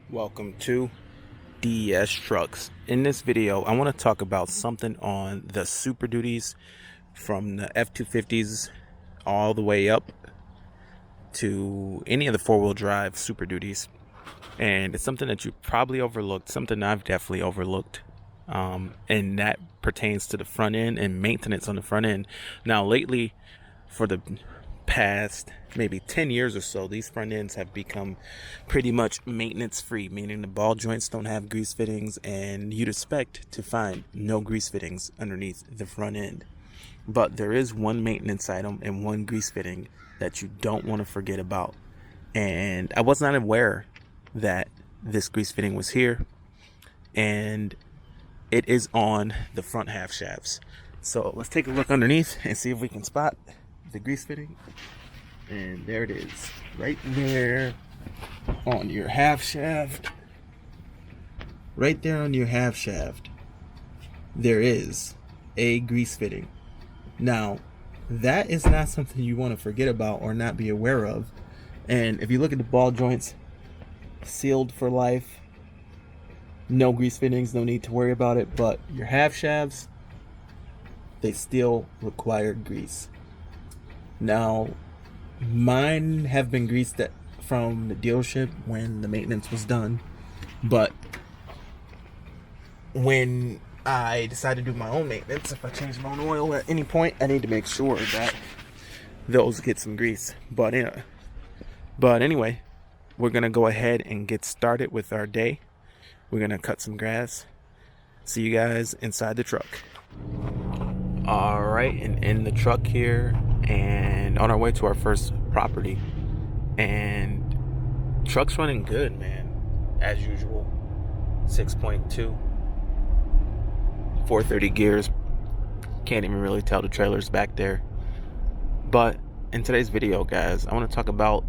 Welcome to DES Trucks. In this video, I want to talk about something on the Super Duties from the F-250s all the way up to any of the four-wheel drive Super Duties. And it's something that you probably overlooked, something I've definitely overlooked. And that pertains to the front end and maintenance on the front end. Now, lately, for the past maybe 10 years or so, these front ends have become pretty much maintenance free, meaning the ball joints don't have grease fittings, and you'd expect to find no grease fittings underneath the front end. But there is one maintenance item and one grease fitting that you don't want to forget about. And I was not aware that this grease fitting was here, and it is on the front half shafts. So let's take a look underneath and see if we can spot the grease fitting. And there it is, right there on your half shaft. Right there on your half shaft, there is a grease fitting. Now, that is not something you want to forget about or not be aware of. And if you look at the ball joints, sealed for life, no grease fittings, no need to worry about it. But your half shafts, they still require grease. Now, mine have been greased from the dealership when the maintenance was done, but when I decide to do my own maintenance, if I change my own oil at any point, I need to make sure that those get some grease. But anyway, we're gonna go ahead and get started with our day. We're gonna cut some grass. See you guys inside the truck. All right, and in the truck here, and on our way to our first property, and truck's running good, man, as usual. 6.2, 430 gears. Can't even really tell the trailer's back there. But in today's video, guys, I want to talk about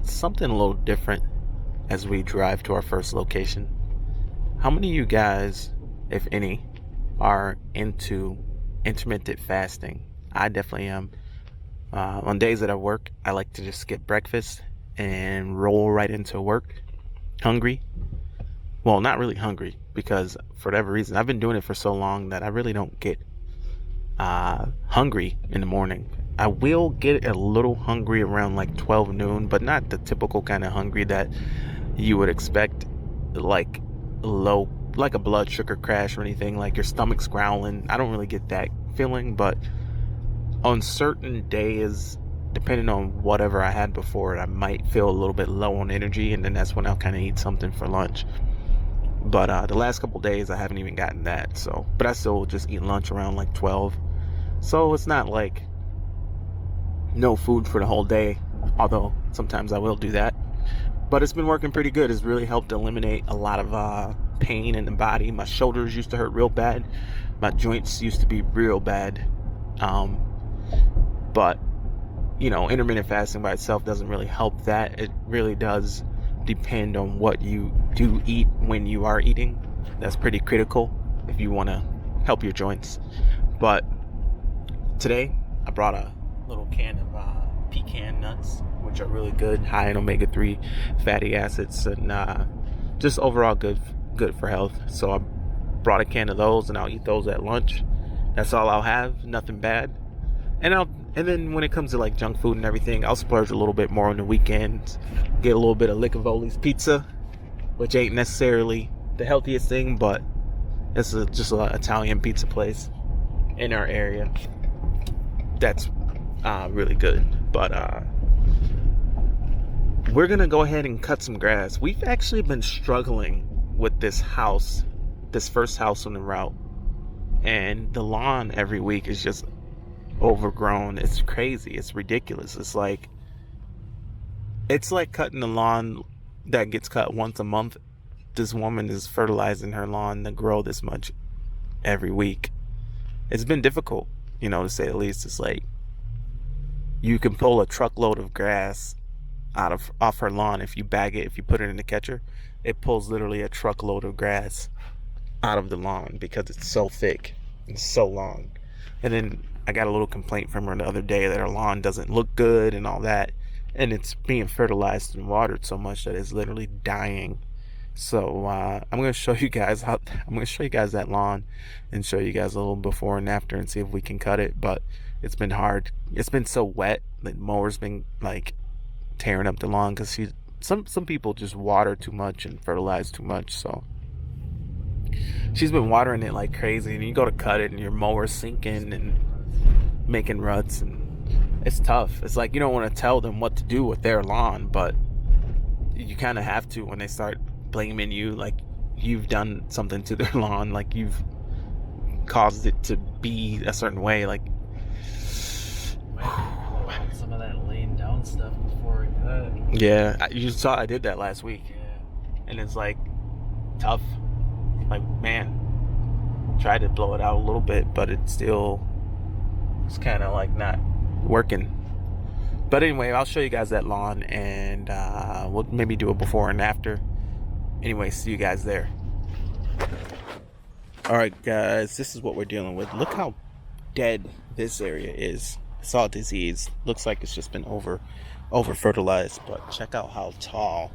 something a little different as we drive to our first location. How many of you guys, if any, are into intermittent fasting? I definitely am. On days that I work, I like to just skip breakfast and roll right into work hungry. Well, not really hungry, because for whatever reason, I've been doing it for so long that I really don't get hungry in the morning. I will get a little hungry around like 12 noon, but not the typical kind of hungry that you would expect, like low, like a blood sugar crash or anything, like your stomach's growling. I don't really get that feeling, but on certain days, depending on whatever I had before, I might feel a little bit low on energy, and then that's when I'll kind of eat something for lunch. But the last couple days, I haven't even gotten that. So, but I still just eat lunch around like 12. So it's not like no food for the whole day, although sometimes I will do that. But it's been working pretty good. It's really helped eliminate a lot of pain in the body. My shoulders used to hurt real bad. My joints used to be real bad. But, intermittent fasting by itself doesn't really help that. It really does depend on what you do eat when you are eating. That's pretty critical if you want to help your joints. But today, I brought a little can of pecan nuts, which are really good, high in omega-3 fatty acids, and just overall good for health. So I brought a can of those, and I'll eat those at lunch. That's all I'll have, nothing bad. And then when it comes to like junk food and everything, I'll splurge a little bit more on the weekends. Get a little bit of Licavoli's pizza, which ain't necessarily the healthiest thing, but it's just an Italian pizza place in our area that's really good. But we're gonna go ahead and cut some grass. We've actually been struggling with this first house on the route, and the lawn every week is just overgrown. It's crazy. It's ridiculous. It's like cutting the lawn that gets cut once a month. This woman is fertilizing her lawn to grow this much every week. It's been difficult, to say the least. It's like you can pull a truckload of grass off her lawn if you bag it. If you put it in the catcher, it pulls literally a truckload of grass out of the lawn because it's so thick and so long. And then I got a little complaint from her the other day that her lawn doesn't look good and all that, and it's being fertilized and watered so much that it's literally dying So I'm gonna show you guys how I'm gonna show you guys that lawn and show you guys a little before and after and see if we can cut it. But it's been hard. It's been so wet. The mower's been like tearing up the lawn because some people just water too much and fertilize too much. So she's been watering it like crazy, and you go to cut it and your mower's sinking and making ruts, and it's tough. It's like you don't want to tell them what to do with their lawn, but you kind of have to when they start blaming you like you've done something to their lawn, like you've caused it to be a certain way. Like some of that laying down stuff before we cut. Yeah, you saw I did that last week. Yeah. And it's like tough. Like, man, tried to blow it out a little bit, but it's kind of like not working. But anyway, I'll show you guys that lawn, and we'll maybe do a before and after. Anyway, see you guys there. All right, guys, this is what we're dealing with. Look how dead this area is. It's all disease. Looks like it's just been over fertilized, but check out how tall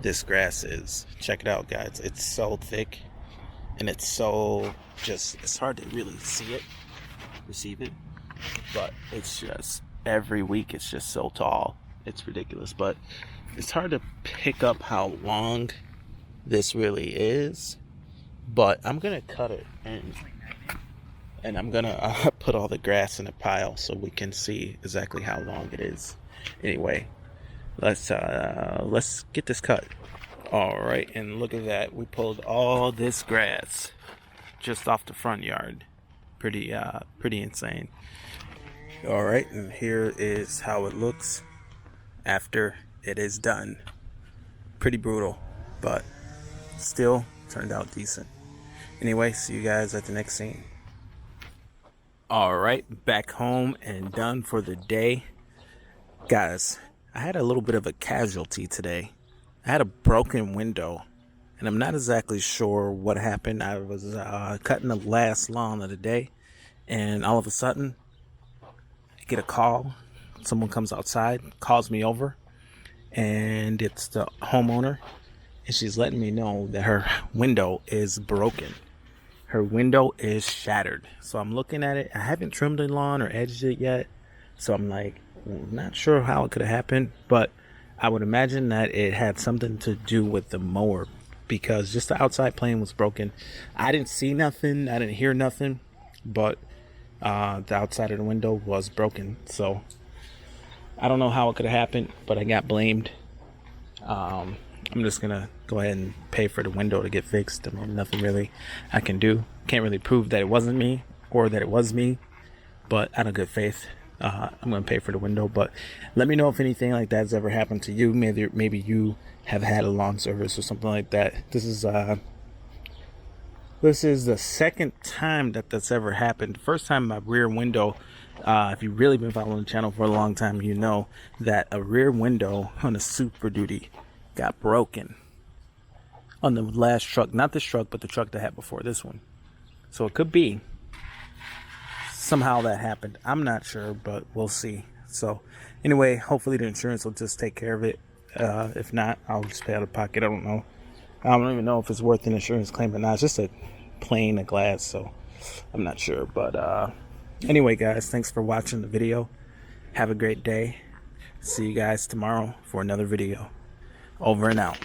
this grass is. Check it out, guys. It's so thick, and it's so it's hard to really receive it, but it's just every week it's just so tall. It's ridiculous, but it's hard to pick up how long this really is. But I'm gonna cut it, and I'm gonna put all the grass in a pile so we can see exactly how long it is. Anyway, let's get this cut. All right, and look at that. We pulled all this grass just off the front yard. Pretty insane. All right, and here is how it looks after it is done. Pretty brutal, but still turned out decent. Anyway, see you guys at the next scene. All right, back home and done for the day. Guys, I had a little bit of a casualty today. I had a broken window, and I'm not exactly sure what happened. I was cutting the last lawn of the day, and all of a sudden, I get a call. Someone comes outside, calls me over, and it's the homeowner, and she's letting me know that her window is broken. Her window is shattered. So I'm looking at it. I haven't trimmed the lawn or edged it yet, so I'm like, not sure how it could have happened, but I would imagine that it had something to do with the mower, because just the outside plane was broken. I didn't see nothing. I didn't hear nothing, but the outside of the window was broken. So I don't know how it could have happened, but I got blamed. I'm just gonna go ahead and pay for the window to get fixed. I mean, nothing really I can do. Can't really prove that it wasn't me or that it was me, but out of good faith, I'm gonna pay for the window. But let me know if anything like that's ever happened to you. Maybe you have had a lawn service or something like that. This is the second time that's ever happened. The first time my rear window, if you've really been following the channel for a long time, you know that a rear window on a Superduty got broken on the last truck. Not this truck, but the truck that I had before this one. So it could be somehow that happened. I'm not sure, but we'll see. So anyway, hopefully the insurance will just take care of it. If not, I'll just pay out of pocket. I don't know. I don't even know if it's worth an insurance claim or not. It's just a pane of glass, so I'm not sure. But anyway, guys, thanks for watching the video. Have a great day. See you guys tomorrow for another video. Over and out.